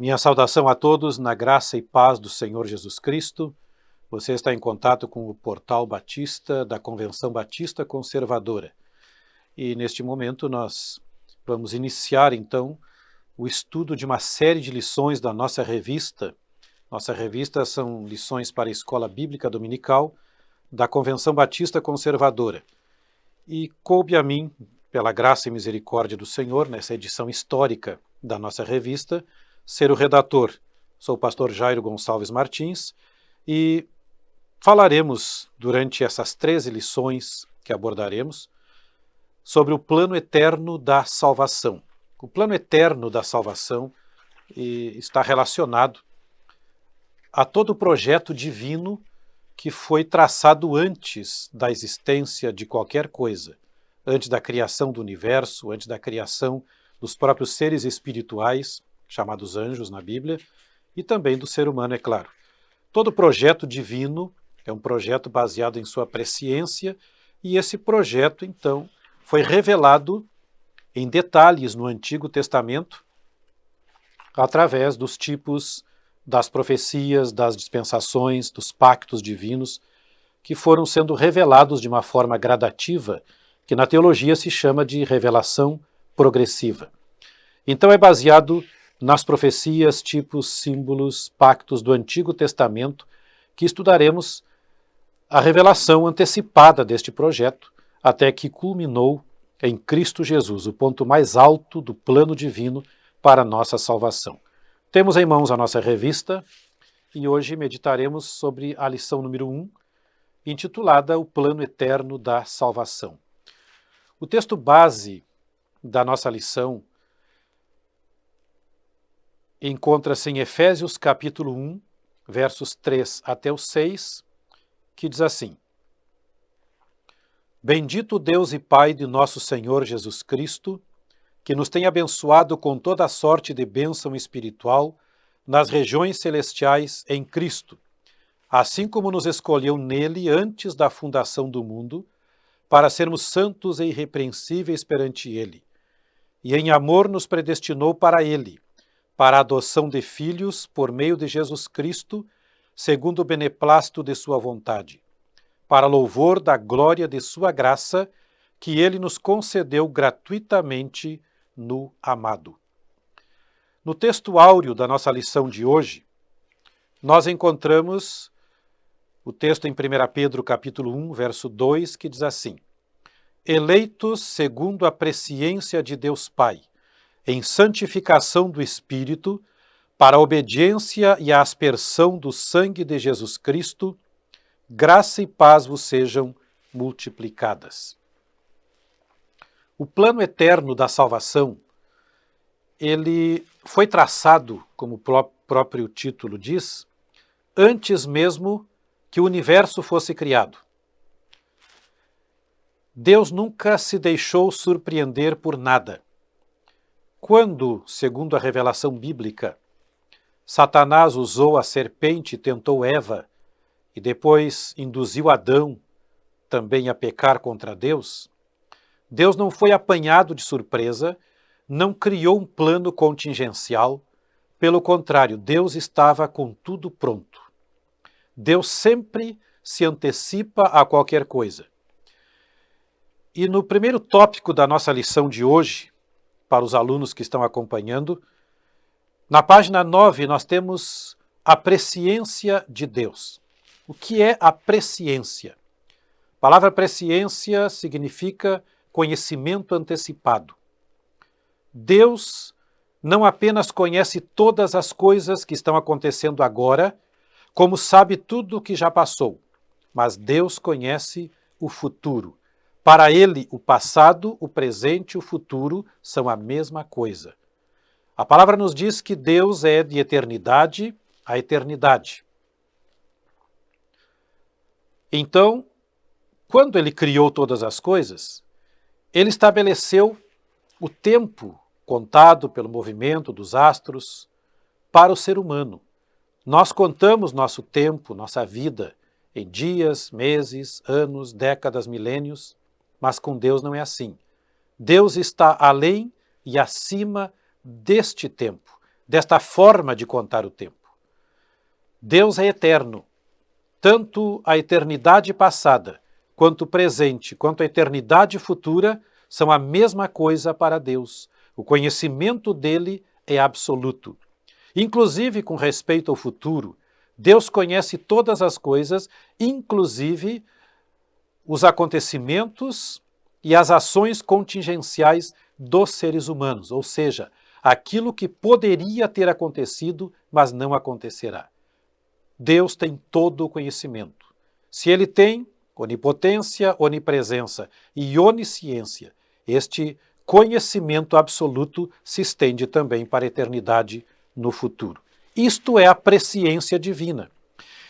Minha saudação a todos na graça e paz do Senhor Jesus Cristo. Você está em contato com o Portal Batista da Convenção Batista Conservadora. E neste momento nós vamos iniciar então o estudo de uma série de lições da nossa revista. Nossa revista são lições para a Escola Bíblica Dominical da Convenção Batista Conservadora. E coube a mim, pela graça e misericórdia do Senhor, nessa edição histórica da nossa revista, ser o redator. Sou o pastor Jairo Gonçalves Martins e falaremos durante essas 13 lições que abordaremos sobre o plano eterno da salvação. O plano eterno da salvação está relacionado a todo o projeto divino que foi traçado antes da existência de qualquer coisa, antes da criação do universo, antes da criação dos próprios seres espirituais, chamados anjos na Bíblia, e também do ser humano, é claro. Todo projeto divino é um projeto baseado em sua presciência, e esse projeto, então, foi revelado em detalhes no Antigo Testamento, através dos tipos das profecias, das dispensações, dos pactos divinos, que foram sendo revelados de uma forma gradativa, que na teologia se chama de revelação progressiva. Então é baseado nas profecias, tipos, símbolos, pactos do Antigo Testamento, que estudaremos a revelação antecipada deste projeto, até que culminou em Cristo Jesus, o ponto mais alto do plano divino para a nossa salvação. Temos em mãos a nossa revista e hoje meditaremos sobre a lição número 1, intitulada O Plano Eterno da Salvação. O texto base da nossa lição encontra-se em Efésios capítulo 1, versos 3 até o 6, que diz assim: Bendito Deus e Pai de nosso Senhor Jesus Cristo, que nos tem abençoado com toda a sorte de bênção espiritual nas regiões celestiais em Cristo, assim como nos escolheu nele antes da fundação do mundo, para sermos santos e irrepreensíveis perante ele, e em amor nos predestinou para ele, para a adoção de filhos por meio de Jesus Cristo, segundo o beneplácito de sua vontade, para louvor da glória de sua graça, que ele nos concedeu gratuitamente no amado. No texto áureo da nossa lição de hoje, nós encontramos o texto em 1 Pedro capítulo 1, verso 2, que diz assim: Eleitos segundo a presciência de Deus Pai, em santificação do Espírito, para a obediência e a aspersão do sangue de Jesus Cristo, graça e paz vos sejam multiplicadas. O plano eterno da salvação, ele foi traçado, como o próprio título diz, antes mesmo que o universo fosse criado. Deus nunca se deixou surpreender por nada. Quando, segundo a revelação bíblica, Satanás usou a serpente e tentou Eva, e depois induziu Adão também a pecar contra Deus, Deus não foi apanhado de surpresa, não criou um plano contingencial, pelo contrário, Deus estava com tudo pronto. Deus sempre se antecipa a qualquer coisa. E no primeiro tópico da nossa lição de hoje, para os alunos que estão acompanhando, na página 9 nós temos a presciência de Deus. O que é a presciência? A palavra presciência significa conhecimento antecipado. Deus não apenas conhece todas as coisas que estão acontecendo agora, como sabe tudo o que já passou, mas Deus conhece o futuro. Para ele, o passado, o presente e o futuro são a mesma coisa. A palavra nos diz que Deus é de eternidade a eternidade. Então, quando ele criou todas as coisas, ele estabeleceu o tempo contado pelo movimento dos astros para o ser humano. Nós contamos nosso tempo, nossa vida, em dias, meses, anos, décadas, milênios, mas com Deus não é assim. Deus está além e acima deste tempo. desta forma de contar o tempo. Deus é eterno. Tanto a eternidade passada, quanto o presente, quanto a eternidade futura são a mesma coisa para Deus. O conhecimento dele é absoluto. Inclusive com respeito ao futuro, Deus conhece todas as coisas, inclusive os acontecimentos e as ações contingenciais dos seres humanos, ou seja, aquilo que poderia ter acontecido, mas não acontecerá. Deus tem todo o conhecimento. Se ele tem onipotência, onipresença e onisciência, este conhecimento absoluto se estende também para a eternidade no futuro. Isto é a presciência divina.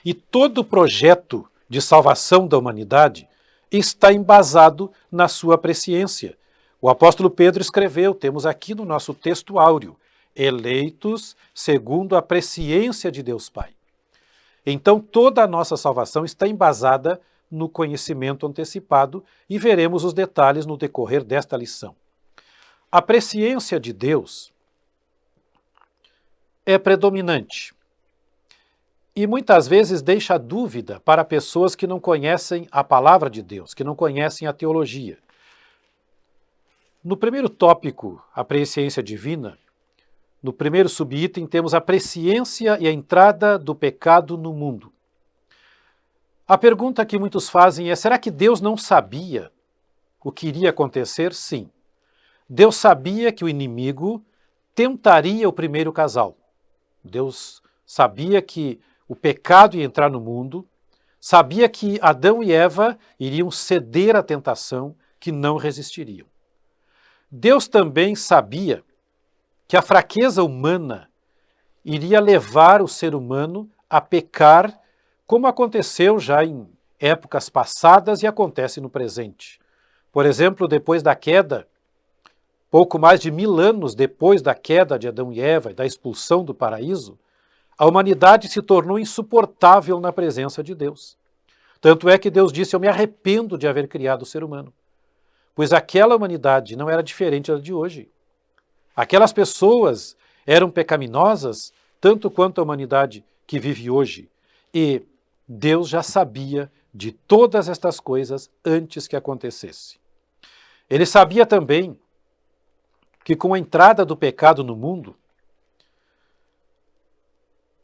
E todo o projeto de salvação da humanidade está embasado na sua presciência. O apóstolo Pedro escreveu, temos aqui no nosso texto áureo, eleitos segundo a presciência de Deus Pai. Então toda a nossa salvação está embasada no conhecimento antecipado e veremos os detalhes no decorrer desta lição. A presciência de Deus é predominante e muitas vezes deixa dúvida para pessoas que não conhecem a palavra de Deus, que não conhecem a teologia. No primeiro tópico, a presciência divina, no primeiro subitem temos a presciência e a entrada do pecado no mundo. A pergunta que muitos fazem é, será que Deus não sabia o que iria acontecer? Sim. Deus sabia que o inimigo tentaria o primeiro casal. Deus sabia que o pecado ia entrar no mundo, sabia que Adão e Eva iriam ceder à tentação, que não resistiriam. Deus também sabia que a fraqueza humana iria levar o ser humano a pecar, como aconteceu já em épocas passadas e acontece no presente. Por exemplo, depois da queda, pouco mais de 1000 anos depois da queda de Adão e Eva e da expulsão do paraíso, a humanidade se tornou insuportável na presença de Deus. Tanto é que Deus disse, eu me arrependo de haver criado o ser humano. Pois aquela humanidade não era diferente da de hoje. Aquelas pessoas eram pecaminosas, tanto quanto a humanidade que vive hoje. E Deus já sabia de todas estas coisas antes que acontecesse. Ele sabia também que com a entrada do pecado no mundo,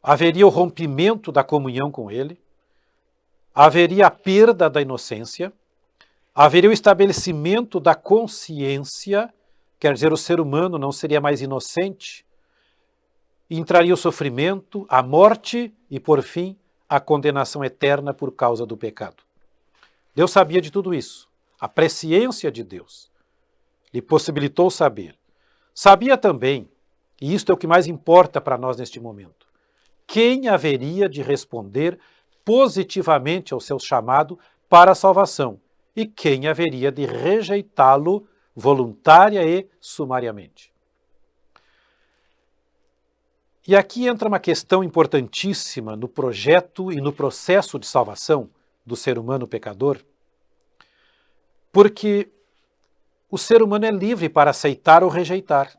haveria o rompimento da comunhão com ele, haveria a perda da inocência, haveria o estabelecimento da consciência, quer dizer, o ser humano não seria mais inocente, entraria o sofrimento, a morte e, por fim, a condenação eterna por causa do pecado. Deus sabia de tudo isso. A presciência de Deus lhe possibilitou saber. Sabia também, e isto é o que mais importa para nós neste momento, quem haveria de responder positivamente ao seu chamado para a salvação e quem haveria de rejeitá-lo voluntária e sumariamente. E aqui entra uma questão importantíssima no projeto e no processo de salvação do ser humano pecador, porque o ser humano é livre para aceitar ou rejeitar.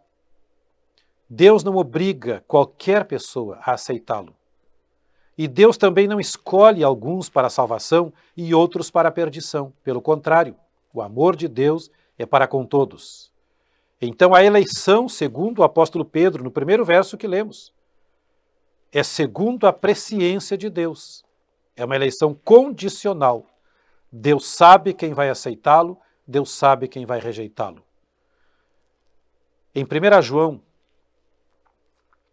Deus não obriga qualquer pessoa a aceitá-lo. E Deus também não escolhe alguns para a salvação e outros para a perdição. Pelo contrário, o amor de Deus é para com todos. Então a eleição, segundo o apóstolo Pedro, no primeiro verso que lemos, é segundo a presciência de Deus. É uma eleição condicional. Deus sabe quem vai aceitá-lo, Deus sabe quem vai rejeitá-lo. Em 1 João,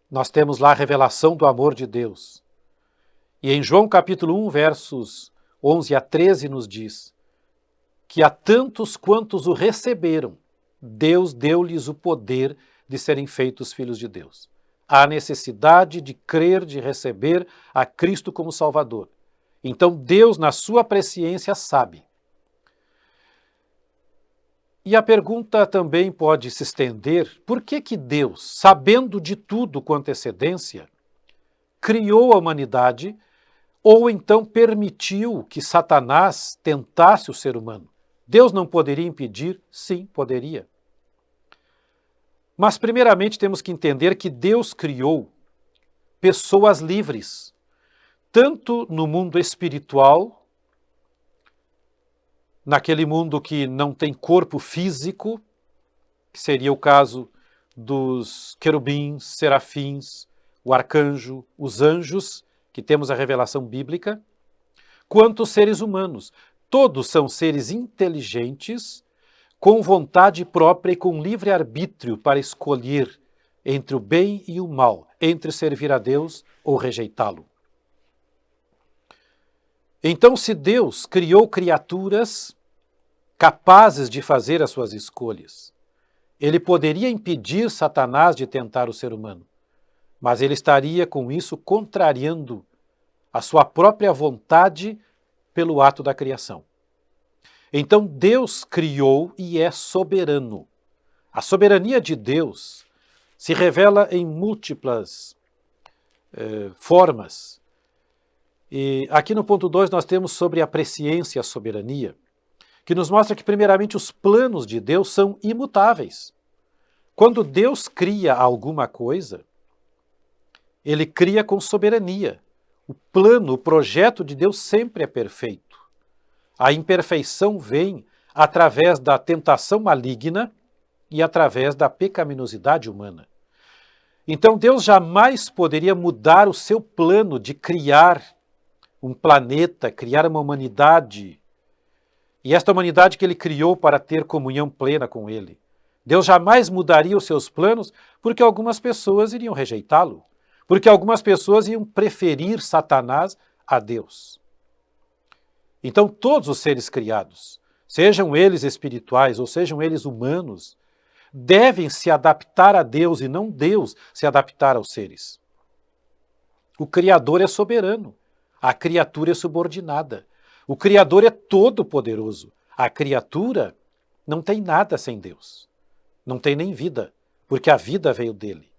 nós temos lá a revelação do amor de Deus. E em João capítulo 1, versos 11 a 13, nos diz que a tantos quantos o receberam, Deus deu-lhes o poder de serem feitos filhos de Deus. Há necessidade de crer, de receber a Cristo como Salvador. Então Deus, na sua presciência, sabe. E a pergunta também pode se estender, por que Deus, sabendo de tudo com antecedência, criou a humanidade ou então permitiu que Satanás tentasse o ser humano? Deus não poderia impedir? Sim, poderia. Mas, primeiramente, temos que entender que Deus criou pessoas livres, tanto no mundo espiritual, naquele mundo que não tem corpo físico, que seria o caso dos querubins, serafins, o arcanjo, os anjos, que temos a revelação bíblica, quanto os seres humanos. Todos são seres inteligentes, com vontade própria e com livre-arbítrio para escolher entre o bem e o mal, entre servir a Deus ou rejeitá-lo. Então, se Deus criou criaturas capazes de fazer as suas escolhas, ele poderia impedir Satanás de tentar o ser humano, mas ele estaria com isso contrariando a sua própria vontade pelo ato da criação. Então Deus criou e é soberano. A soberania de Deus se revela em múltiplas formas. E aqui no ponto 2 nós temos sobre a presciência e a soberania, que nos mostra que primeiramente os planos de Deus são imutáveis. Quando Deus cria alguma coisa, ele cria com soberania. O plano, o projeto de Deus sempre é perfeito. A imperfeição vem através da tentação maligna e através da pecaminosidade humana. Então Deus jamais poderia mudar o seu plano de criar um planeta, criar uma humanidade, e esta humanidade que ele criou para ter comunhão plena com ele. Deus jamais mudaria os seus planos porque algumas pessoas iriam rejeitá-lo, porque algumas pessoas iam preferir Satanás a Deus. Então todos os seres criados, sejam eles espirituais ou sejam eles humanos, devem se adaptar a Deus e não Deus se adaptar aos seres. O Criador é soberano, a criatura é subordinada. O Criador é todo-poderoso, a criatura não tem nada sem Deus. Não tem nem vida, porque a vida veio dele.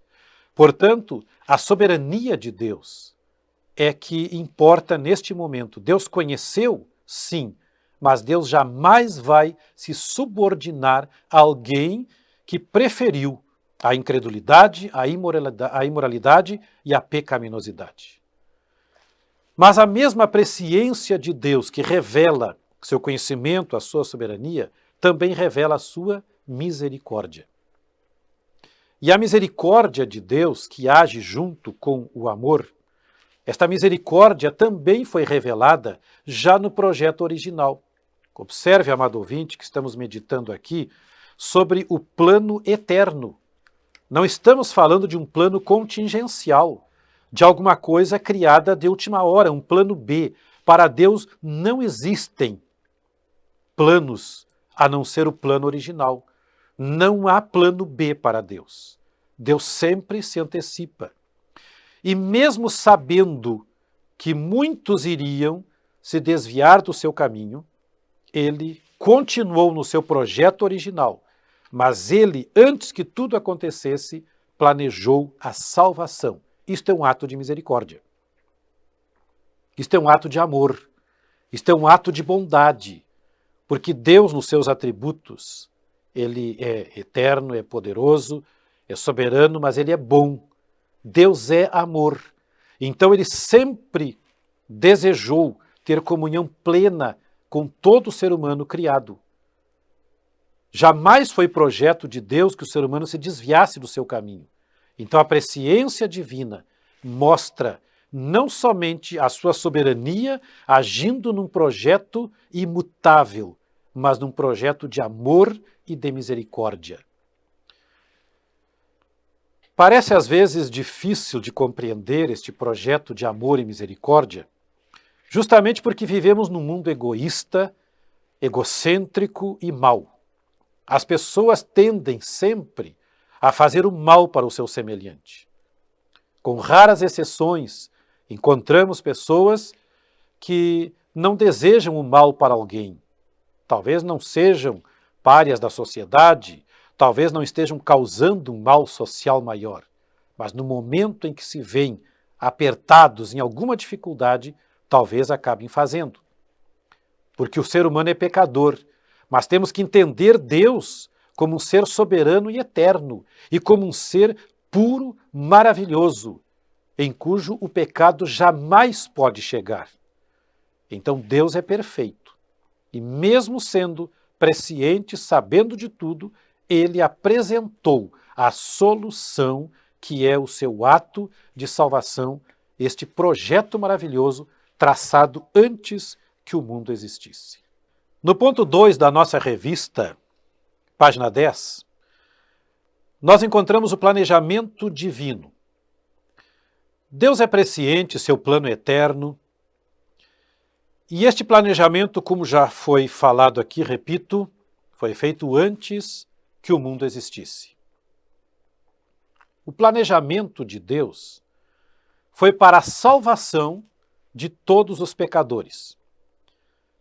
Portanto, a soberania de Deus é que importa neste momento. Deus conheceu, sim, mas Deus jamais vai se subordinar a alguém que preferiu a incredulidade, a imoralidade e a pecaminosidade. Mas a mesma presciência de Deus que revela seu conhecimento, a sua soberania, também revela a sua misericórdia. E a misericórdia de Deus, que age junto com o amor, esta misericórdia também foi revelada já no projeto original. Observe, amado ouvinte, que estamos meditando aqui sobre o plano eterno. Não estamos falando de um plano contingencial, de alguma coisa criada de última hora, um plano B. Para Deus não existem planos a não ser o plano original. Não há plano B para Deus. Deus sempre se antecipa. E mesmo sabendo que muitos iriam se desviar do seu caminho, ele continuou no seu projeto original. Mas ele, antes que tudo acontecesse, planejou a salvação. Isto é um ato de misericórdia. Isto é um ato de amor. Isto é um ato de bondade. Porque Deus, nos seus atributos, ele é eterno, é poderoso, é soberano, mas ele é bom. Deus é amor. Então ele sempre desejou ter comunhão plena com todo ser humano criado. Jamais foi projeto de Deus que o ser humano se desviasse do seu caminho. Então a presciência divina mostra não somente a sua soberania agindo num projeto imutável, mas num projeto de amor e de misericórdia. Parece às vezes difícil de compreender este projeto de amor e misericórdia, justamente porque vivemos num mundo egoísta, egocêntrico e mau. As pessoas tendem sempre a fazer o mal para o seu semelhante. Com raras exceções, encontramos pessoas que não desejam o mal para alguém. Talvez não sejam párias da sociedade, talvez não estejam causando um mal social maior, mas no momento em que se veem apertados em alguma dificuldade, talvez acabem fazendo. Porque o ser humano é pecador, mas temos que entender Deus como um ser soberano e eterno, e como um ser puro, maravilhoso, em cujo o pecado jamais pode chegar. Então Deus é perfeito, e mesmo sendo presciente, sabendo de tudo, ele apresentou a solução que é o seu ato de salvação, este projeto maravilhoso traçado antes que o mundo existisse. No ponto 2 da nossa revista, página 10, nós encontramos o planejamento divino. Deus é presciente, seu plano é eterno, e este planejamento, como já foi falado aqui, repito, foi feito antes que o mundo existisse. O planejamento de Deus foi para a salvação de todos os pecadores.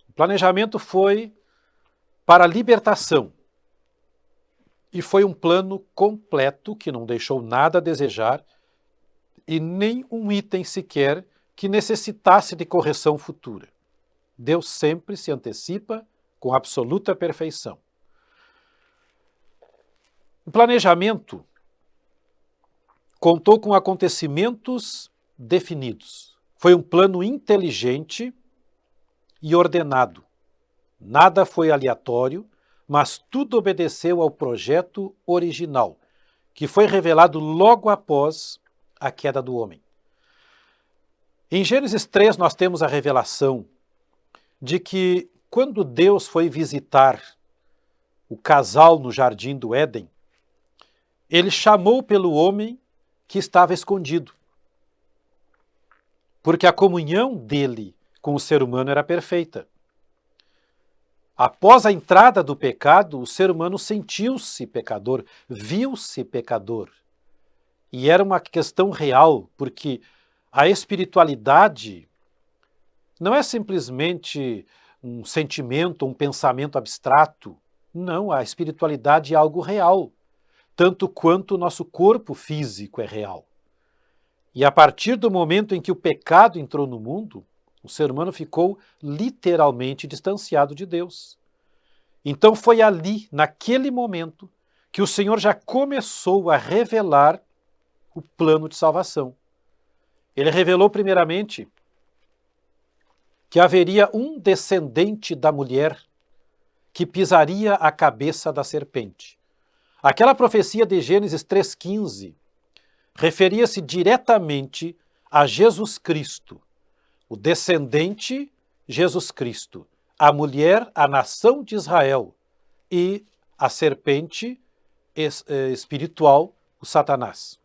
O planejamento foi para a libertação. E foi um plano completo que não deixou nada a desejar e nem um item sequer que necessitasse de correção futura. Deus sempre se antecipa com absoluta perfeição. O planejamento contou com acontecimentos definidos. Foi um plano inteligente e ordenado. Nada foi aleatório, mas tudo obedeceu ao projeto original, que foi revelado logo após a queda do homem. Em Gênesis 3, nós temos a revelação de que, quando Deus foi visitar o casal no jardim do Éden, ele chamou pelo homem que estava escondido, porque a comunhão dele com o ser humano era perfeita. Após a entrada do pecado, o ser humano sentiu-se pecador, viu-se pecador. E era uma questão real, porque a espiritualidade não é simplesmente um sentimento, um pensamento abstrato. Não, a espiritualidade é algo real, tanto quanto o nosso corpo físico é real. E a partir do momento em que o pecado entrou no mundo, o ser humano ficou literalmente distanciado de Deus. Então foi ali, naquele momento, que o Senhor já começou a revelar o plano de salvação. Ele revelou primeiramente que haveria um descendente da mulher que pisaria a cabeça da serpente. Aquela profecia de Gênesis 3,15 referia-se diretamente a Jesus Cristo, o descendente Jesus Cristo, a mulher, a nação de Israel e a serpente espiritual, o Satanás.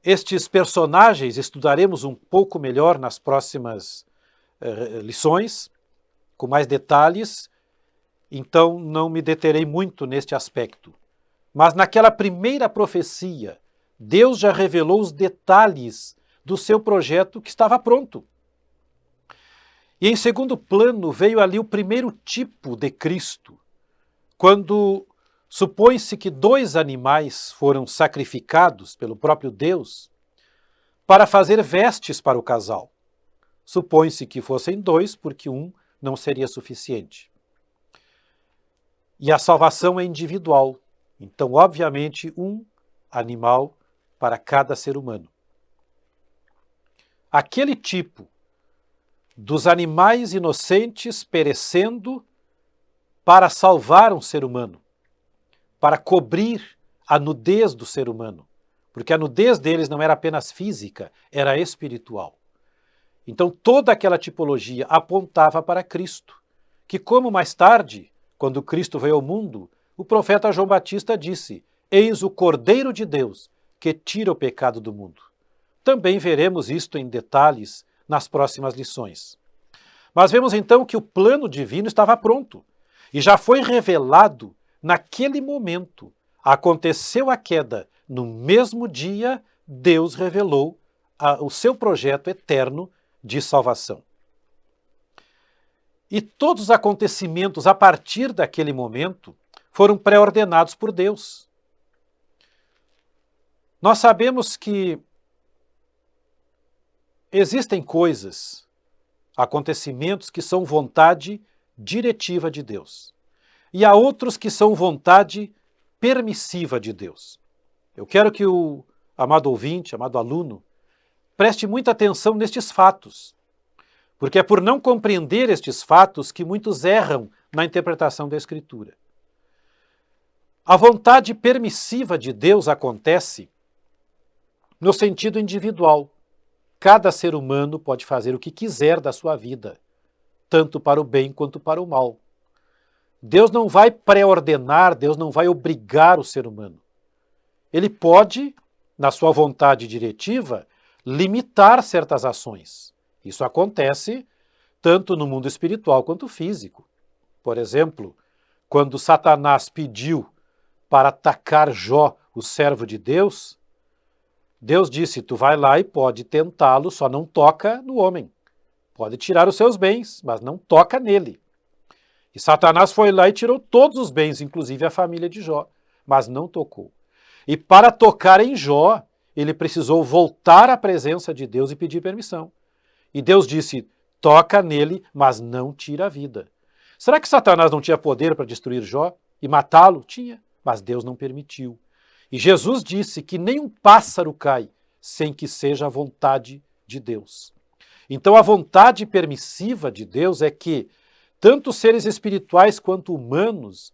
Estes personagens estudaremos um pouco melhor nas próximas lições, com mais detalhes, então não me deterei muito neste aspecto. Mas naquela primeira profecia, Deus já revelou os detalhes do seu projeto que estava pronto. E em segundo plano veio ali o primeiro tipo de Cristo, quando supõe-se que 2 animais foram sacrificados pelo próprio Deus para fazer vestes para o casal. Supõe-se que fossem 2, porque um não seria suficiente. E a salvação é individual. Então, obviamente, um animal para cada ser humano. Aquele tipo dos animais inocentes perecendo para salvar um ser humano, para cobrir a nudez do ser humano, porque a nudez deles não era apenas física, era espiritual. Então toda aquela tipologia apontava para Cristo, que, como mais tarde, quando Cristo veio ao mundo, o profeta João Batista disse: "Eis o Cordeiro de Deus, que tira o pecado do mundo." Também veremos isto em detalhes nas próximas lições. Mas vemos então que o plano divino estava pronto e já foi revelado naquele momento. Aconteceu a queda, no mesmo dia Deus revelou o seu projeto eterno de salvação. E todos os acontecimentos a partir daquele momento foram pré-ordenados por Deus. Nós sabemos que existem acontecimentos que são vontade diretiva de Deus. e há outros que são vontade permissiva de Deus. Eu quero que o amado ouvinte, amado aluno, preste muita atenção nestes fatos, porque é por não compreender estes fatos que muitos erram na interpretação da Escritura. A vontade permissiva de Deus acontece no sentido individual. Cada ser humano pode fazer o que quiser da sua vida, tanto para o bem quanto para o mal. Deus não vai pré-ordenar, Deus não vai obrigar o ser humano. Ele pode, na sua vontade diretiva, limitar certas ações. Isso acontece tanto no mundo espiritual quanto físico. Por exemplo, quando Satanás pediu para atacar Jó, o servo de Deus, Deus disse, tu vai lá e pode tentá-lo, só não toca no homem. Pode tirar os seus bens, mas não toca nele. E Satanás foi lá e tirou todos os bens, inclusive a família de Jó, mas não tocou. E para tocar em Jó, ele precisou voltar à presença de Deus e pedir permissão. E Deus disse, toca nele, mas não tira a vida. Será que Satanás não tinha poder para destruir Jó e matá-lo? Tinha, mas Deus não permitiu. E Jesus disse que nem um pássaro cai sem que seja a vontade de Deus. Então a vontade permissiva de Deus é que tanto seres espirituais quanto humanos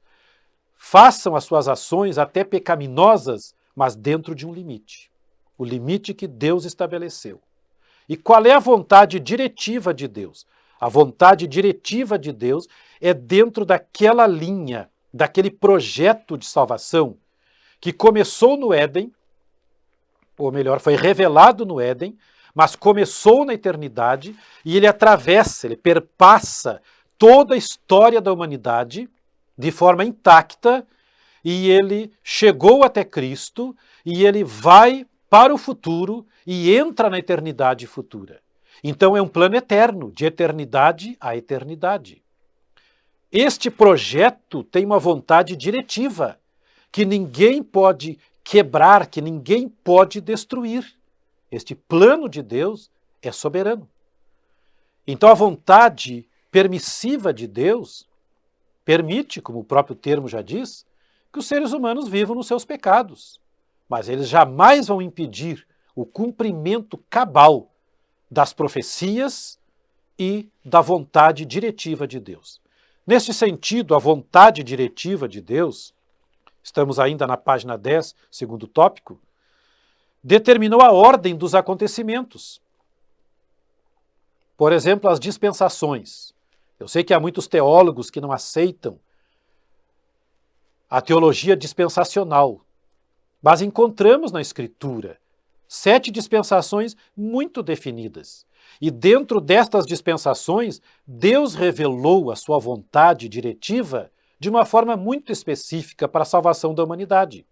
façam as suas ações até pecaminosas, mas dentro de um limite. O limite que Deus estabeleceu. E qual é a vontade diretiva de Deus? A vontade diretiva de Deus é dentro daquela linha, daquele projeto de salvação que começou no Éden, ou melhor, foi revelado no Éden, mas começou na eternidade e ele atravessa, ele perpassa toda a história da humanidade de forma intacta e ele chegou até Cristo e ele vai para o futuro e entra na eternidade futura. Então é um plano eterno, de eternidade a eternidade. Este projeto tem uma vontade diretiva, que ninguém pode quebrar, que ninguém pode destruir. Este plano de Deus é soberano. Então a vontade permissiva de Deus permite, como o próprio termo já diz, que os seres humanos vivam nos seus pecados. Mas eles jamais vão impedir o cumprimento cabal das profecias e da vontade diretiva de Deus. Neste sentido, a vontade diretiva de Deus, estamos ainda na página 10, segundo tópico, determinou a ordem dos acontecimentos. Por exemplo, as dispensações. Eu sei que há muitos teólogos que não aceitam a teologia dispensacional, mas encontramos na Escritura 7 dispensações muito definidas. E dentro destas dispensações, Deus revelou a sua vontade diretiva de uma forma muito específica para a salvação da humanidade.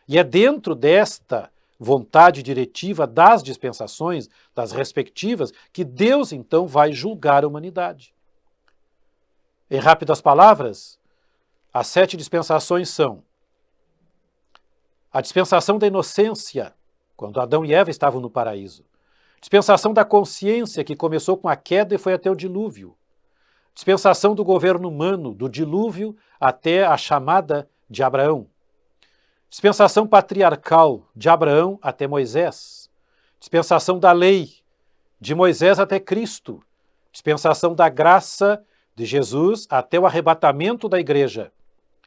E é dentro desta vontade diretiva das dispensações, das respectivas, que Deus então vai julgar a humanidade. Em rápidas palavras, as 7 dispensações são a dispensação da inocência, quando Adão e Eva estavam no paraíso. Dispensação da consciência, que começou com a queda e foi até o dilúvio. Dispensação do governo humano, do dilúvio até a chamada de Abraão. Dispensação patriarcal, de Abraão até Moisés. Dispensação da lei, de Moisés até Cristo. Dispensação da graça, de Jesus até o arrebatamento da igreja.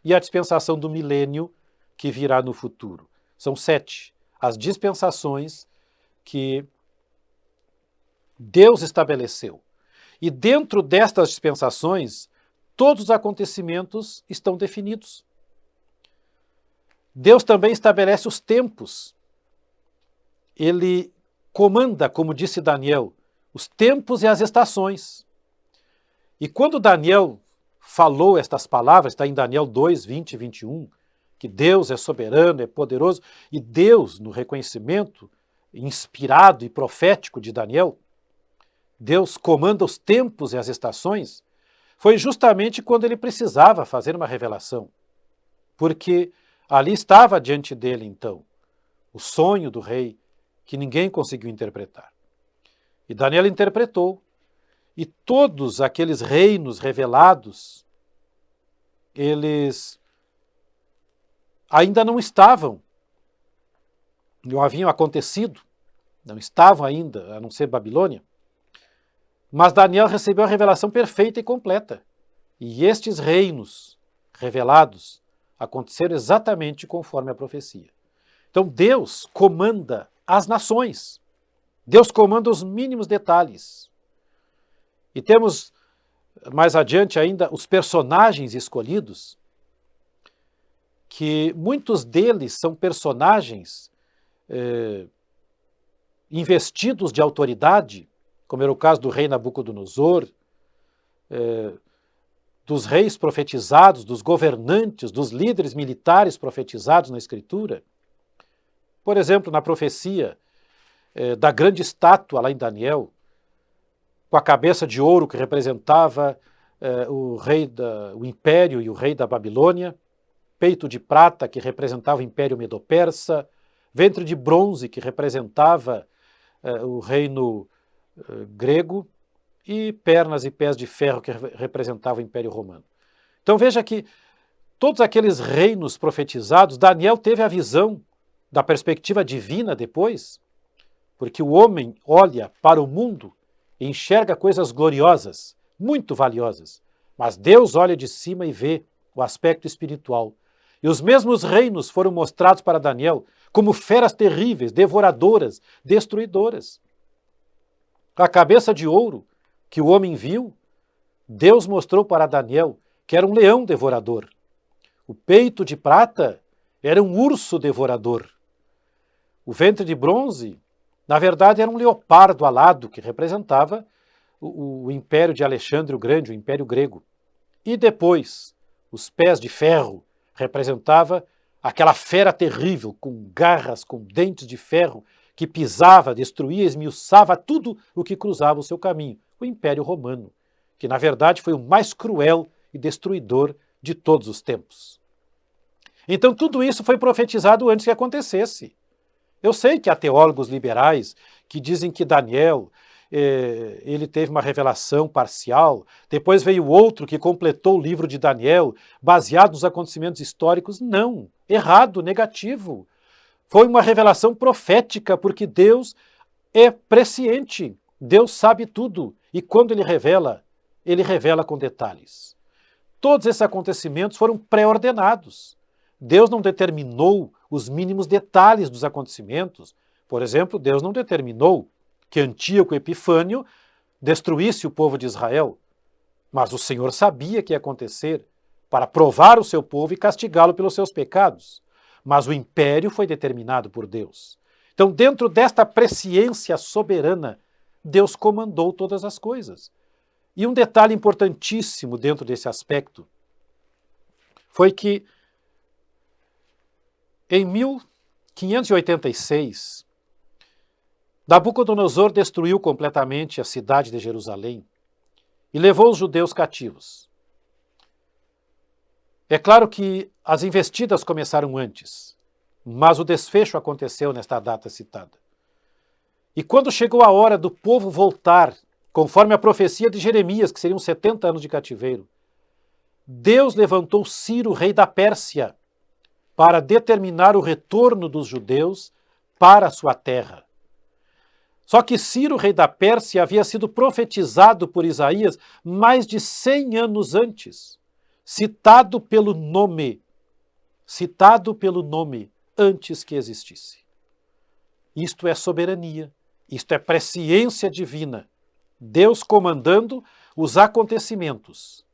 E a dispensação do milênio, que virá no futuro. São 7 as dispensações que Deus estabeleceu. E dentro destas dispensações, todos os acontecimentos estão definidos. Deus também estabelece os tempos. Ele comanda, como disse Daniel, os tempos e as estações. E quando Daniel falou estas palavras, está em Daniel 2, 20 e 21, que Deus é soberano, é poderoso, e Deus, no reconhecimento inspirado e profético de Daniel, Deus comanda os tempos e as estações, foi justamente quando ele precisava fazer uma revelação. Porque ali estava diante dele, então, o sonho do rei que ninguém conseguiu interpretar. E Daniel interpretou. E todos aqueles reinos revelados eles ainda não estavam, não haviam acontecido, não estavam ainda, a não ser Babilônia, mas Daniel recebeu a revelação perfeita e completa. E estes reinos revelados aconteceram exatamente conforme a profecia. Então Deus comanda as nações. Deus comanda os mínimos detalhes. E temos mais adiante ainda os personagens escolhidos, que muitos deles são personagens investidos de autoridade, como era o caso do rei Nabucodonosor, dos reis profetizados, dos governantes, dos líderes militares profetizados na Escritura. Por exemplo, na profecia da grande estátua lá em Daniel, com a cabeça de ouro que representava o império e o rei da Babilônia, peito de prata que representava o império medo-persa, ventre de bronze que representava o reino grego, e pernas e pés de ferro que representavam o Império Romano. Então veja que todos aqueles reinos profetizados, Daniel teve a visão da perspectiva divina depois, porque o homem olha para o mundo e enxerga coisas gloriosas, muito valiosas, mas Deus olha de cima e vê o aspecto espiritual. E os mesmos reinos foram mostrados para Daniel como feras terríveis, devoradoras, destruidoras. A cabeça de ouro que o homem viu, Deus mostrou para Daniel que era um leão devorador. O peito de prata era um urso devorador. O ventre de bronze, na verdade, era um leopardo alado, que representava o império de Alexandre o Grande, o império grego. E depois, os pés de ferro representava aquela fera terrível, com garras, com dentes de ferro, que pisava, destruía, esmiuçava tudo o que cruzava o seu caminho. O Império Romano, que na verdade foi o mais cruel e destruidor de todos os tempos. Então tudo isso foi profetizado antes que acontecesse. Eu sei que há teólogos liberais que dizem que Daniel ele teve uma revelação parcial, depois veio outro que completou o livro de Daniel, baseado nos acontecimentos históricos. Não, errado, negativo. Foi uma revelação profética, porque Deus é presciente, Deus sabe tudo, e quando ele revela com detalhes. Todos esses acontecimentos foram pré-ordenados. Deus não determinou os mínimos detalhes dos acontecimentos. Por exemplo, Deus não determinou que Antíoco Epifânio destruísse o povo de Israel, mas o Senhor sabia que ia acontecer para provar o seu povo e castigá-lo pelos seus pecados. Mas o império foi determinado por Deus. Então, dentro desta presciência soberana, Deus comandou todas as coisas. E um detalhe importantíssimo dentro desse aspecto foi que em 1586, Nabucodonosor destruiu completamente a cidade de Jerusalém e levou os judeus cativos. É claro que as investidas começaram antes, mas o desfecho aconteceu nesta data citada. E quando chegou a hora do povo voltar, conforme a profecia de Jeremias, que seriam 70 anos de cativeiro, Deus levantou Ciro, rei da Pérsia, para determinar o retorno dos judeus para a sua terra. Só que Ciro, rei da Pérsia, havia sido profetizado por Isaías mais de 100 anos antes, citado pelo nome antes que existisse. Isto é soberania, isto é presciência divina. Deus comandando os acontecimentos.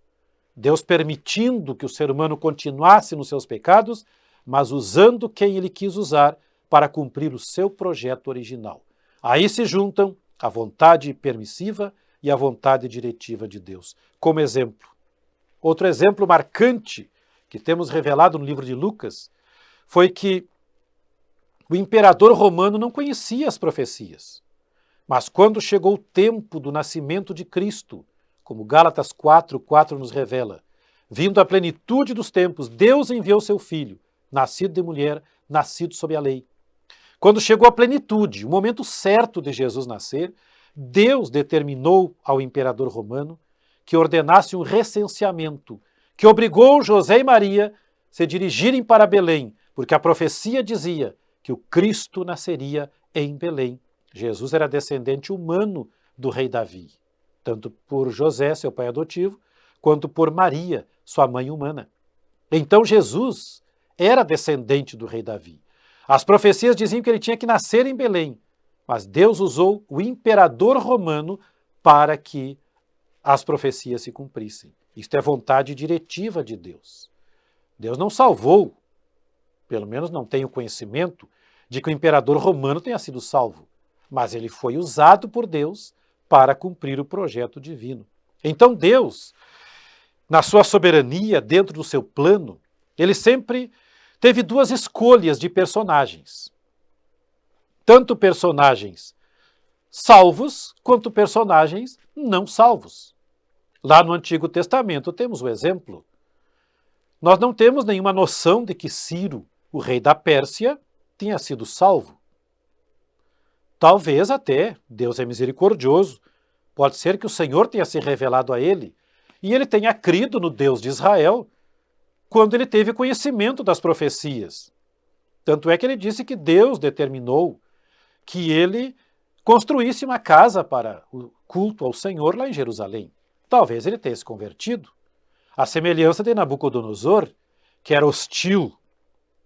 Deus permitindo que o ser humano continuasse nos seus pecados, mas usando quem ele quis usar para cumprir o seu projeto original. Aí se juntam a vontade permissiva e a vontade diretiva de Deus. Como exemplo. Outro exemplo marcante que temos revelado no livro de Lucas foi que o imperador romano não conhecia as profecias. Mas quando chegou o tempo do nascimento de Cristo, como Gálatas 4:4 nos revela, vindo a plenitude dos tempos, Deus enviou seu Filho, nascido de mulher, nascido sob a lei. Quando chegou a plenitude, o momento certo de Jesus nascer, Deus determinou ao imperador romano que ordenasse um recenseamento, que obrigou José e Maria a se dirigirem para Belém, porque a profecia dizia que o Cristo nasceria em Belém. Jesus era descendente humano do rei Davi, tanto por José, seu pai adotivo, quanto por Maria, sua mãe humana. Então Jesus era descendente do rei Davi. As profecias diziam que ele tinha que nascer em Belém, mas Deus usou o imperador romano para que as profecias se cumprissem. Isto é vontade diretiva de Deus. Deus não salvou, pelo menos não tenho conhecimento, de que o imperador romano tenha sido salvo, mas ele foi usado por Deus para cumprir o projeto divino. Então Deus, na sua soberania, dentro do seu plano, ele sempre teve duas escolhas de personagens. Tanto personagens salvos, quanto personagens não salvos. Lá no Antigo Testamento temos o exemplo. Nós não temos nenhuma noção de que Ciro, o rei da Pérsia, tenha sido salvo. Talvez até, Deus é misericordioso, pode ser que o Senhor tenha se revelado a ele e ele tenha crido no Deus de Israel quando ele teve conhecimento das profecias. Tanto é que ele disse que Deus determinou que ele construísse uma casa para o culto ao Senhor lá em Jerusalém. Talvez ele tenha se convertido. A semelhança de Nabucodonosor, que era hostil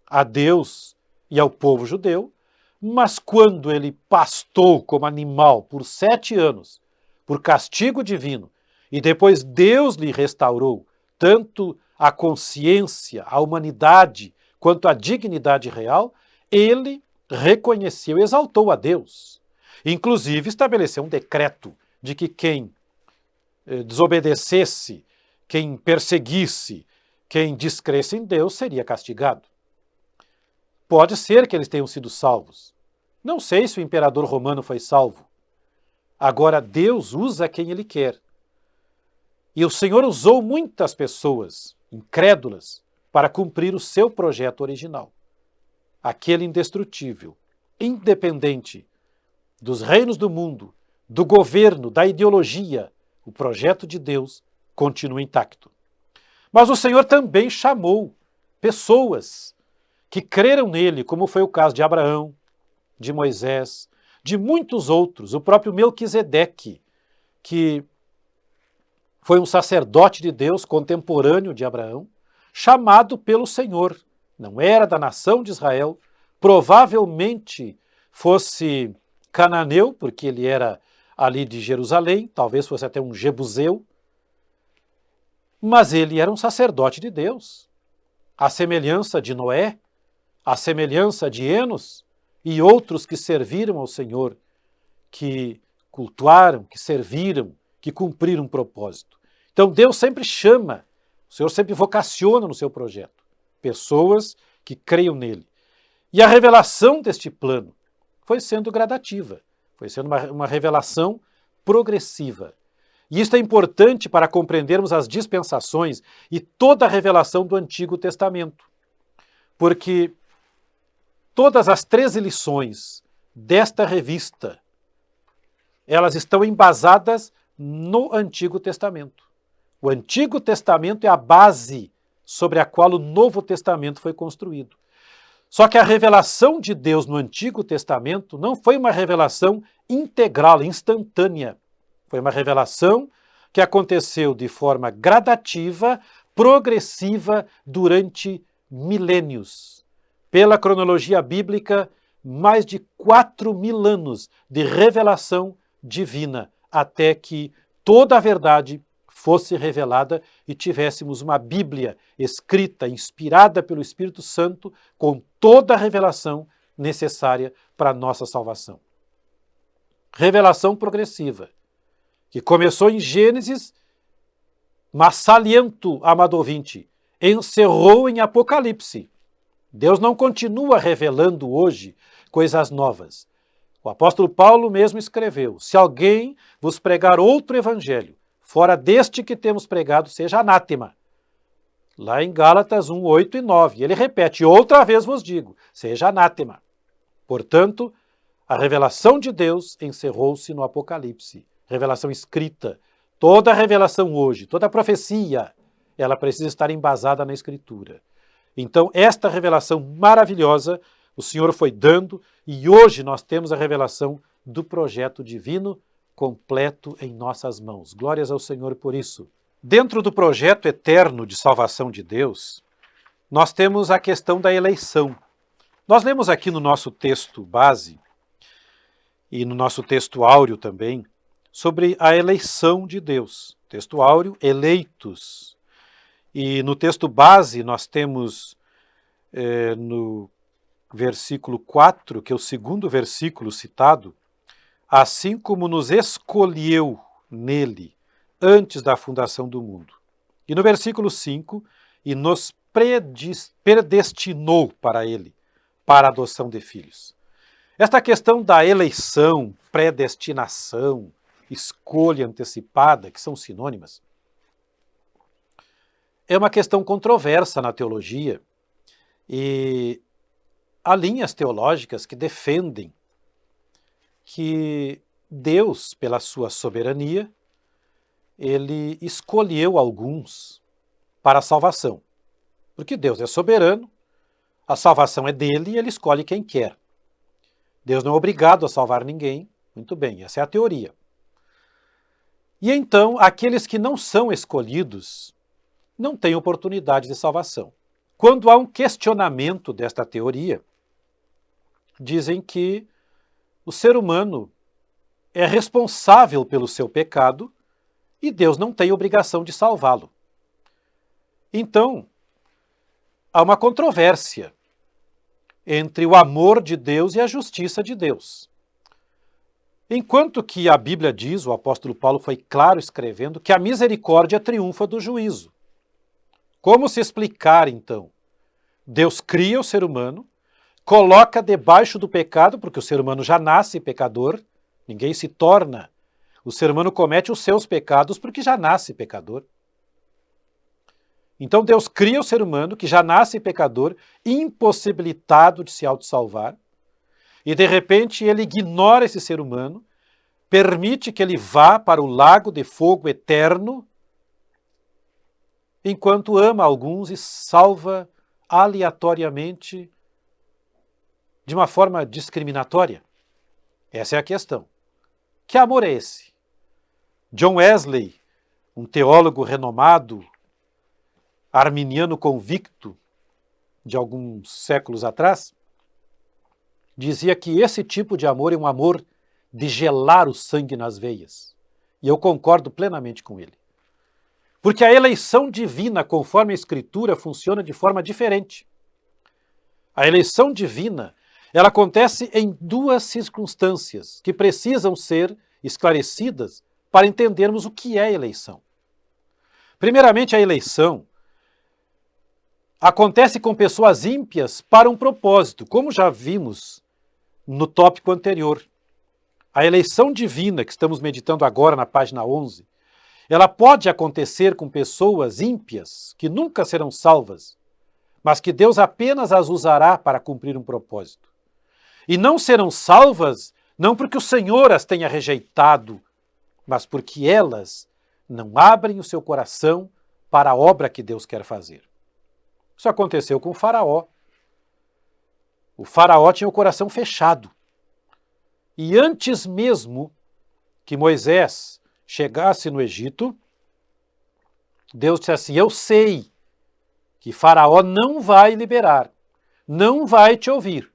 a Deus e ao povo judeu, mas quando ele pastou como animal por 7 anos, por castigo divino, e depois Deus lhe restaurou tanto a consciência, a humanidade, quanto a dignidade real, ele reconheceu e exaltou a Deus. Inclusive estabeleceu um decreto de que quem desobedecesse, quem perseguisse, quem descresse em Deus seria castigado. Pode ser que eles tenham sido salvos. Não sei se o imperador romano foi salvo. Agora Deus usa quem ele quer. E o Senhor usou muitas pessoas incrédulas para cumprir o seu projeto original. Aquele indestrutível, independente dos reinos do mundo, do governo, da ideologia, o projeto de Deus continua intacto. Mas o Senhor também chamou pessoas que creram nele, como foi o caso de Abraão, de Moisés, de muitos outros, o próprio Melquisedeque, que foi um sacerdote de Deus contemporâneo de Abraão, chamado pelo Senhor. Não era da nação de Israel, provavelmente fosse cananeu, porque ele era ali de Jerusalém, talvez fosse até um jebuseu, mas ele era um sacerdote de Deus. À semelhança de Noé, à semelhança de Enos e outros que serviram ao Senhor, que cultuaram, que serviram, que cumpriram um propósito. Então Deus sempre chama, o Senhor sempre vocaciona no seu projeto pessoas que creiam nele. E a revelação deste plano foi sendo gradativa, foi sendo uma revelação progressiva. E isso é importante para compreendermos as dispensações e toda a revelação do Antigo Testamento. Porque todas as 13 lições desta revista, elas estão embasadas no Antigo Testamento. O Antigo Testamento é a base sobre a qual o Novo Testamento foi construído. Só que a revelação de Deus no Antigo Testamento não foi uma revelação integral, instantânea. Foi uma revelação que aconteceu de forma gradativa, progressiva, durante milênios. Pela cronologia bíblica, mais de 4.000 anos de revelação divina, até que toda a verdade fosse revelada e tivéssemos uma Bíblia escrita, inspirada pelo Espírito Santo, com toda a revelação necessária para a nossa salvação. Revelação progressiva, que começou em Gênesis, mas saliento, amado ouvinte, encerrou em Apocalipse. Deus não continua revelando hoje coisas novas. O apóstolo Paulo mesmo escreveu: se alguém vos pregar outro evangelho, fora deste que temos pregado, seja anátema. Lá em Gálatas 1, 8 e 9. Ele repete: outra vez vos digo, seja anátema. Portanto, a revelação de Deus encerrou-se no Apocalipse. Revelação escrita. Toda a revelação hoje, toda a profecia, ela precisa estar embasada na Escritura. Então, esta revelação maravilhosa o Senhor foi dando, e hoje nós temos a revelação do projeto divino completo em nossas mãos. Glórias ao Senhor por isso. Dentro do projeto eterno de salvação de Deus, nós temos a questão da eleição. Nós lemos aqui no nosso texto base, e no nosso texto áureo também, sobre a eleição de Deus. Texto áureo, eleitos. E no texto base nós temos no versículo 4, que é o segundo versículo citado, assim como nos escolheu nele antes da fundação do mundo. E no versículo 5, e nos predestinou para ele, para a adoção de filhos. Esta questão da eleição, predestinação, escolha antecipada, que são sinônimas, é uma questão controversa na teologia, e há linhas teológicas que defendem que Deus, pela sua soberania, ele escolheu alguns para a salvação. Porque Deus é soberano, a salvação é dele e ele escolhe quem quer. Deus não é obrigado a salvar ninguém. Muito bem, essa é a teoria. E então, aqueles que não são escolhidos não têm oportunidade de salvação. Quando há um questionamento desta teoria, dizem que o ser humano é responsável pelo seu pecado e Deus não tem obrigação de salvá-lo. Então, há uma controvérsia entre o amor de Deus e a justiça de Deus. Enquanto que a Bíblia diz, o apóstolo Paulo foi claro escrevendo, que a misericórdia triunfa do juízo. Como se explicar, então? Deus cria o ser humano, coloca debaixo do pecado, porque o ser humano já nasce pecador, ninguém se torna. O ser humano comete os seus pecados porque já nasce pecador. Então Deus cria o ser humano, que já nasce pecador, impossibilitado de se autossalvar, e de repente ele ignora esse ser humano, permite que ele vá para o lago de fogo eterno, enquanto ama alguns e salva aleatoriamente, de uma forma discriminatória. Essa é a questão. Que amor é esse? John Wesley, um teólogo renomado, arminiano convicto, de alguns séculos atrás, dizia que esse tipo de amor é um amor de gelar o sangue nas veias. E eu concordo plenamente com ele. Porque a eleição divina, conforme a Escritura, funciona de forma diferente. A eleição divina, ela acontece em duas circunstâncias que precisam ser esclarecidas para entendermos o que é eleição. Primeiramente, a eleição acontece com pessoas ímpias para um propósito, como já vimos no tópico anterior. A eleição divina, que estamos meditando agora na página 11, ela pode acontecer com pessoas ímpias, que nunca serão salvas, mas que Deus apenas as usará para cumprir um propósito. E não serão salvas, não porque o Senhor as tenha rejeitado, mas porque elas não abrem o seu coração para a obra que Deus quer fazer. Isso aconteceu com o Faraó. O Faraó tinha o coração fechado. E antes mesmo que Moisés chegasse no Egito, Deus disse assim: eu sei que Faraó não vai liberar, não vai te ouvir.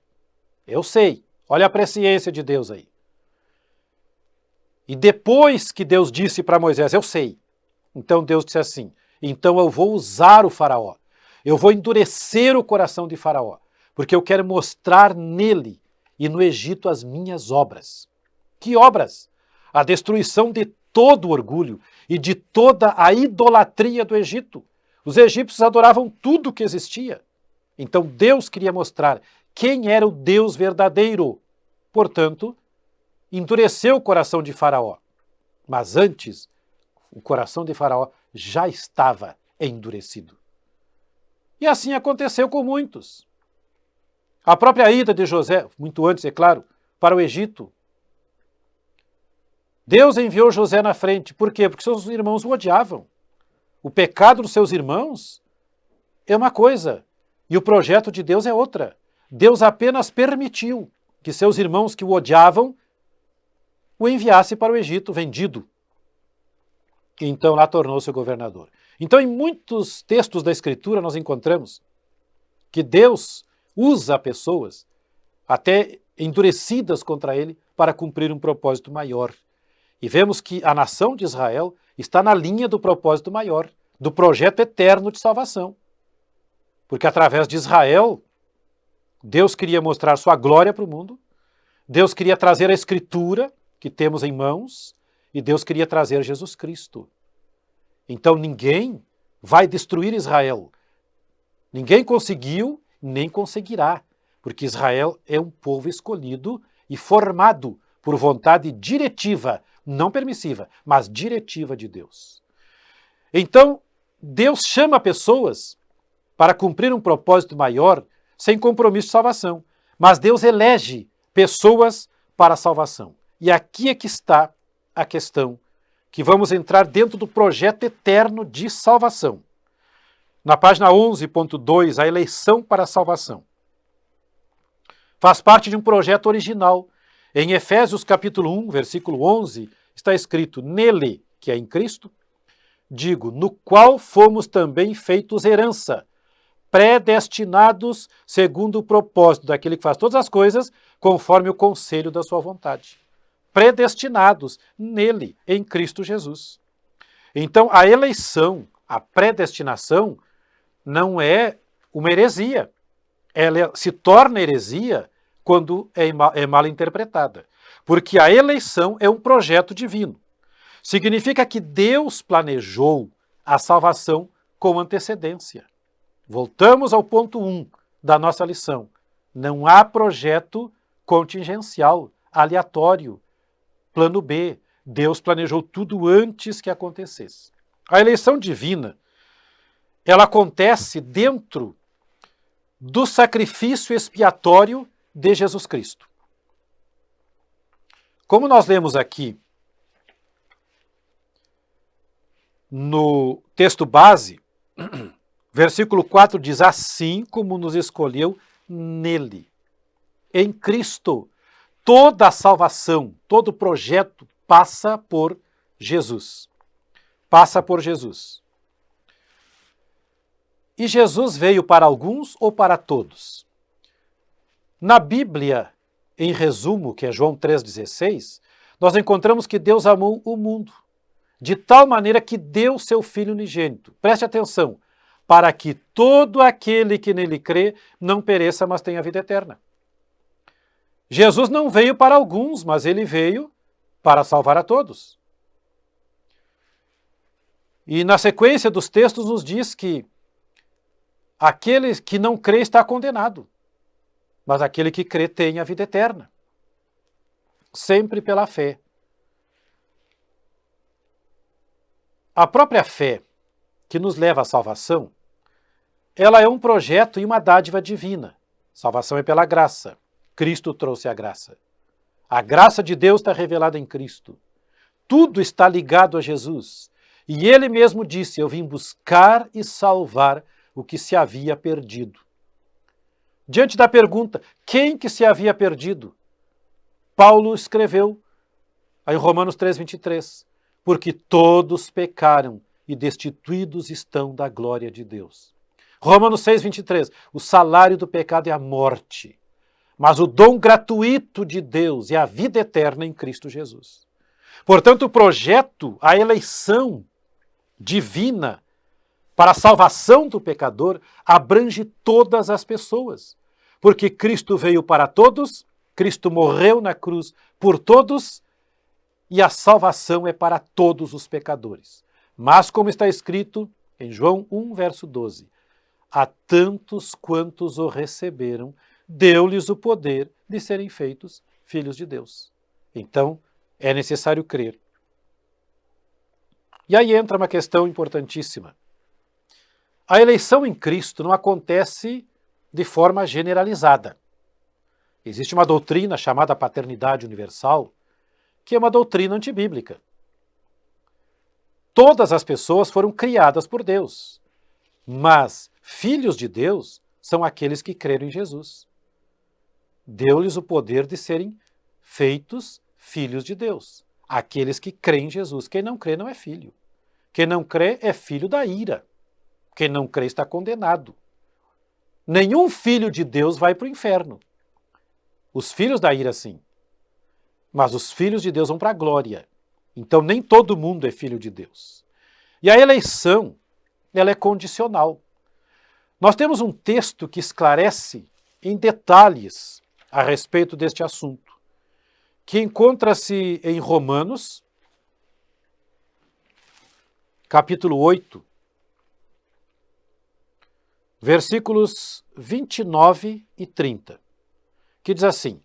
Eu sei. Olha a presciência de Deus aí. E depois que Deus disse para Moisés: eu sei. Então Deus disse assim: então eu vou usar o Faraó. Eu vou endurecer o coração de Faraó, porque eu quero mostrar nele e no Egito as minhas obras. Que obras? A destruição de todo o orgulho e de toda a idolatria do Egito. Os egípcios adoravam tudo que existia. Então Deus queria mostrar quem era o Deus verdadeiro. Portanto, endureceu o coração de Faraó. Mas antes, o coração de Faraó já estava endurecido. E assim aconteceu com muitos. A própria ida de José, muito antes, é claro, para o Egito. Deus enviou José na frente. Por quê? Porque seus irmãos o odiavam. O pecado dos seus irmãos é uma coisa e o projeto de Deus é outra. Deus apenas permitiu que seus irmãos que o odiavam o enviasse para o Egito, vendido. E então lá tornou-se o governador. Então, em muitos textos da Escritura, nós encontramos que Deus usa pessoas, até endurecidas contra ele, para cumprir um propósito maior. E vemos que a nação de Israel está na linha do propósito maior, do projeto eterno de salvação. Porque através de Israel, Deus queria mostrar sua glória para o mundo, Deus queria trazer a Escritura, que temos em mãos, e Deus queria trazer Jesus Cristo. Então ninguém vai destruir Israel. Ninguém conseguiu, nem conseguirá, porque Israel é um povo escolhido e formado por vontade diretiva, não permissiva, mas diretiva de Deus. Então, Deus chama pessoas para cumprir um propósito maior sem compromisso de salvação, mas Deus elege pessoas para a salvação. E aqui é que está a questão, que vamos entrar dentro do projeto eterno de salvação. Na página 11.2, a eleição para a salvação. Faz parte de um projeto original. Em Efésios capítulo 1, versículo 11, está escrito: nele, que é em Cristo, digo, no qual fomos também feitos herança, predestinados segundo o propósito daquele que faz todas as coisas, conforme o conselho da sua vontade. Predestinados nele, em Cristo Jesus. Então, a eleição, a predestinação, não é uma heresia. Ela se torna heresia quando é mal interpretada. Porque a eleição é um projeto divino. Significa que Deus planejou a salvação com antecedência. Voltamos ao ponto 1 da nossa lição. Não há projeto contingencial, aleatório, plano B. Deus planejou tudo antes que acontecesse. A eleição divina, ela acontece dentro do sacrifício expiatório de Jesus Cristo. Como nós lemos aqui no texto base, versículo 4 diz: assim como nos escolheu nele, em Cristo, toda a salvação, todo o projeto passa por Jesus. Passa por Jesus. E Jesus veio para alguns ou para todos? Na Bíblia, em resumo, que é João 3,16, nós encontramos que Deus amou o mundo, de tal maneira que deu seu Filho unigênito. Preste atenção, para que todo aquele que nele crê não pereça, mas tenha vida eterna. Jesus não veio para alguns, mas ele veio para salvar a todos. E na sequência dos textos nos diz que aquele que não crê está condenado, mas aquele que crê tem a vida eterna. Sempre pela fé. A própria fé que nos leva à salvação, ela é um projeto e uma dádiva divina. Salvação é pela graça. Cristo trouxe a graça. A graça de Deus está revelada em Cristo. Tudo está ligado a Jesus. E ele mesmo disse: eu vim buscar e salvar o que se havia perdido. Diante da pergunta, quem que se havia perdido? Paulo escreveu em Romanos 3,23, porque todos pecaram e destituídos estão da glória de Deus. Romanos 6,23, o salário do pecado é a morte, mas o dom gratuito de Deus é a vida eterna em Cristo Jesus. Portanto, o projeto, a eleição divina para a salvação do pecador abrange todas as pessoas, porque Cristo veio para todos, Cristo morreu na cruz por todos e a salvação é para todos os pecadores. Mas, como está escrito em João 1, verso 12, a tantos quantos o receberam, deu-lhes o poder de serem feitos filhos de Deus. Então, é necessário crer. E aí entra uma questão importantíssima. A eleição em Cristo não acontece de forma generalizada. Existe uma doutrina chamada paternidade universal, que é uma doutrina antibíblica. todas as pessoas foram criadas por Deus, mas filhos de Deus são aqueles que creram em Jesus. Deu-lhes o poder de serem feitos filhos de Deus. Aqueles que creem em Jesus. Quem não crê não é filho. Quem não crê é filho da ira. Quem não crê está condenado. Nenhum filho de Deus vai para o inferno. Os filhos da ira, sim. Mas os filhos de Deus vão para a glória. Então nem todo mundo é filho de Deus. E a eleição, ela é condicional. Nós temos um texto que esclarece em detalhes a respeito deste assunto, que encontra-se em Romanos, capítulo 8, versículos 29 e 30, que diz assim: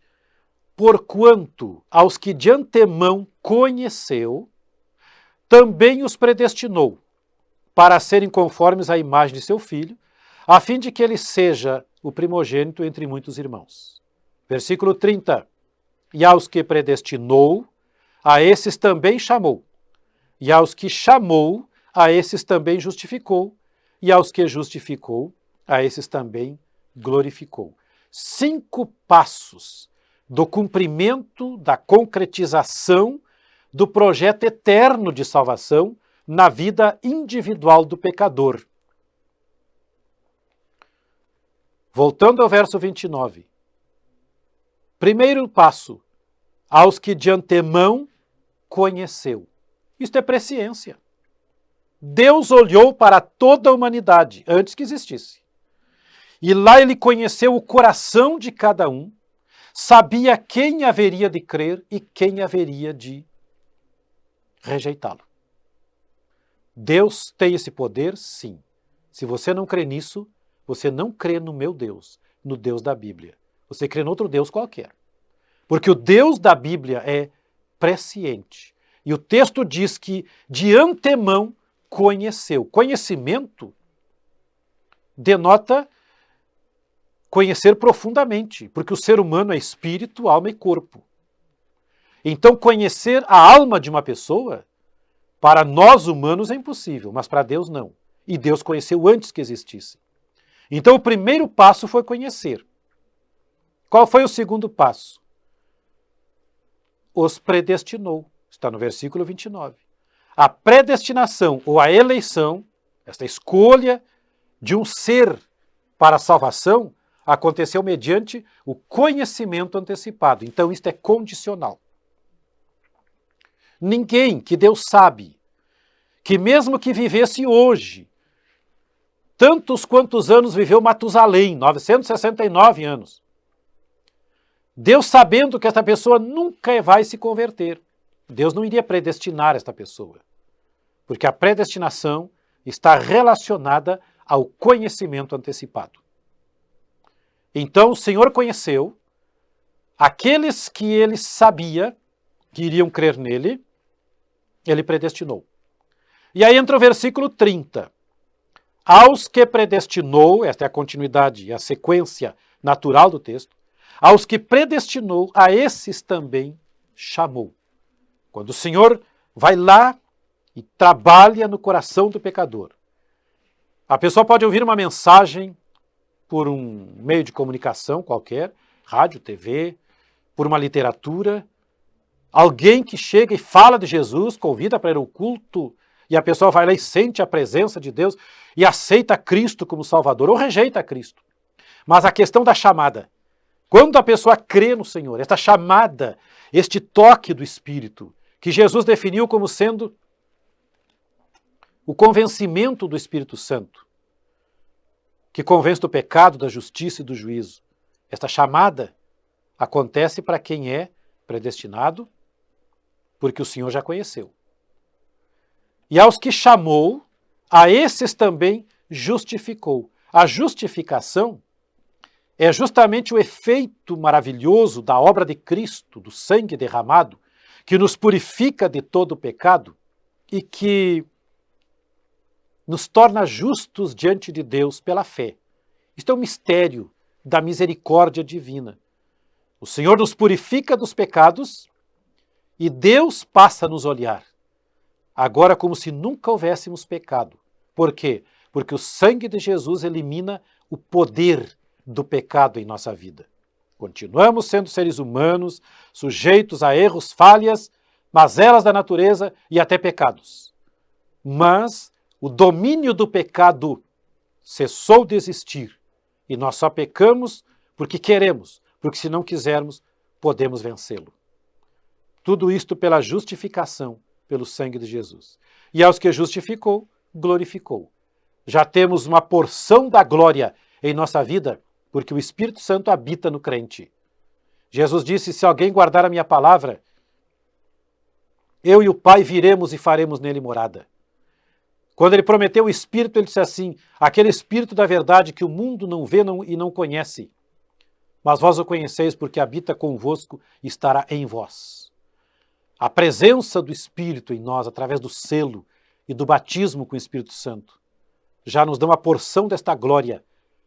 porquanto aos que de antemão conheceu, também os predestinou, para serem conformes à imagem de seu Filho, a fim de que ele seja o primogênito entre muitos irmãos. Versículo 30. E aos que predestinou, a esses também chamou. E aos que chamou, a esses também justificou. E aos que justificou, a esses também glorificou. 5 passos do cumprimento, da concretização do projeto eterno de salvação na vida individual do pecador. Voltando ao verso 29. Primeiro passo, aos que de antemão conheceu. Isto é presciência. Deus olhou para toda a humanidade antes que existisse. E lá ele conheceu o coração de cada um, sabia quem haveria de crer e quem haveria de rejeitá-lo. Deus tem esse poder? Sim. Se você não crê nisso, você não crê no meu Deus, no Deus da Bíblia. Você crê em outro Deus qualquer. Porque o Deus da Bíblia é presciente. E o texto diz que de antemão conheceu. Conhecimento denota conhecer profundamente, porque o ser humano é espírito, alma e corpo. Então conhecer a alma de uma pessoa, para nós humanos é impossível, mas para Deus não. E Deus conheceu antes que existisse. Então o primeiro passo foi conhecer. Qual foi o segundo passo? Os predestinou. Está no versículo 29. A predestinação ou a eleição, esta escolha de um ser para a salvação, aconteceu mediante o conhecimento antecipado. Então isto é condicional. Ninguém que Deus sabe, que mesmo que vivesse hoje, tantos quantos anos viveu Matusalém, 969 anos, Deus sabendo que esta pessoa nunca vai se converter, Deus não iria predestinar esta pessoa, porque a predestinação está relacionada ao conhecimento antecipado. Então o Senhor conheceu aqueles que ele sabia que iriam crer nele, ele predestinou. E aí entra o versículo 30. Aos que predestinou, esta é a continuidade e a sequência natural do texto, aos que predestinou, a esses também chamou. Quando o Senhor vai lá e trabalha no coração do pecador, a pessoa pode ouvir uma mensagem por um meio de comunicação qualquer, rádio, TV, por uma literatura, alguém que chega e fala de Jesus, convida para ir ao culto, e a pessoa vai lá e sente a presença de Deus e aceita Cristo como Salvador, ou rejeita Cristo. Mas a questão da chamada, quando a pessoa crê no Senhor, esta chamada, este toque do Espírito, que Jesus definiu como sendo o convencimento do Espírito Santo, que convence do pecado, da justiça e do juízo. Esta chamada acontece para quem é predestinado, porque o Senhor já conheceu. E aos que chamou, a esses também justificou. A justificação é justamente o efeito maravilhoso da obra de Cristo, do sangue derramado, que nos purifica de todo o pecado e que nos torna justos diante de Deus pela fé. Isto é um mistério da misericórdia divina. O Senhor nos purifica dos pecados e Deus passa a nos olhar. agora como se nunca houvéssemos pecado. Por quê? Porque o sangue de Jesus elimina o poder do pecado em nossa vida. Continuamos sendo seres humanos, sujeitos a erros, falhas, mazelas da natureza e até pecados. Mas o domínio do pecado cessou de existir e nós só pecamos porque queremos, porque se não quisermos, podemos vencê-lo. Tudo isto pela justificação, pelo sangue de Jesus. E aos que justificou, glorificou. Já temos uma porção da glória em nossa vida, porque o Espírito Santo habita no crente. Jesus disse, se alguém guardar a minha palavra, eu e o Pai viremos e faremos nele morada. Quando ele prometeu o Espírito, ele disse assim, aquele Espírito da verdade que o mundo não vê e não conhece, mas vós o conheceis porque habita convosco e estará em vós. A presença do Espírito em nós, através do selo e do batismo com o Espírito Santo, já nos dá uma porção desta glória,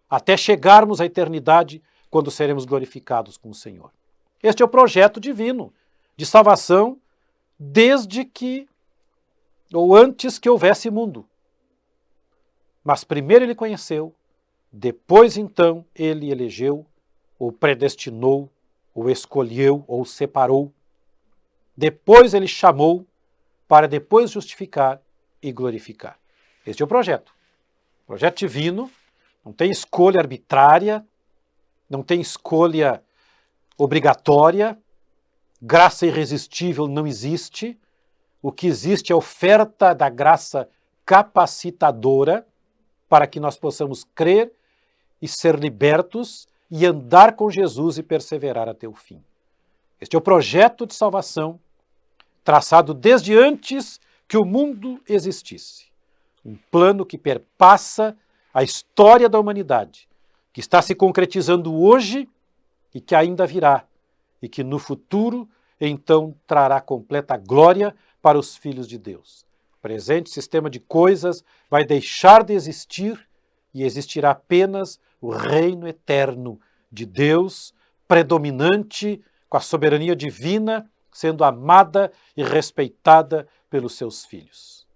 até chegarmos à eternidade, quando seremos glorificados com o Senhor. Este é o projeto divino de salvação desde que, ou antes que houvesse mundo. Mas primeiro ele conheceu, depois então ele elegeu, ou predestinou, ou escolheu, ou separou. Depois ele chamou, para depois justificar e glorificar. Este é o projeto. Projeto divino, não tem escolha arbitrária, não tem escolha obrigatória, graça irresistível não existe. O que existe é a oferta da graça capacitadora para que nós possamos crer e ser libertos e andar com Jesus e perseverar até o fim. Este é o projeto de salvação traçado desde antes que o mundo existisse. Um plano que perpassa a história da humanidade, que está se concretizando hoje e que ainda virá, e que no futuro, então, trará completa glória para os filhos de Deus. O presente sistema de coisas vai deixar de existir e existirá apenas o reino eterno de Deus, predominante, com a soberania divina, sendo amada e respeitada pelos seus filhos.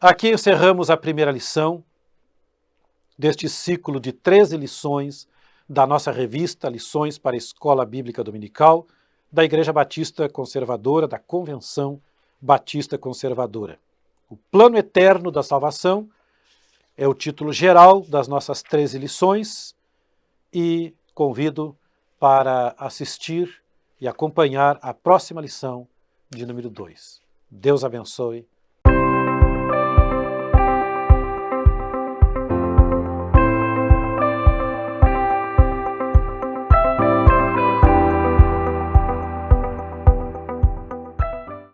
Aqui encerramos a primeira lição deste ciclo de 13 lições da nossa revista Lições para a Escola Bíblica Dominical, da Igreja Batista Conservadora, da Convenção Batista Conservadora. O plano eterno da salvação é o título geral das nossas 13 lições e convido para assistir e acompanhar a próxima lição de número 2. Deus abençoe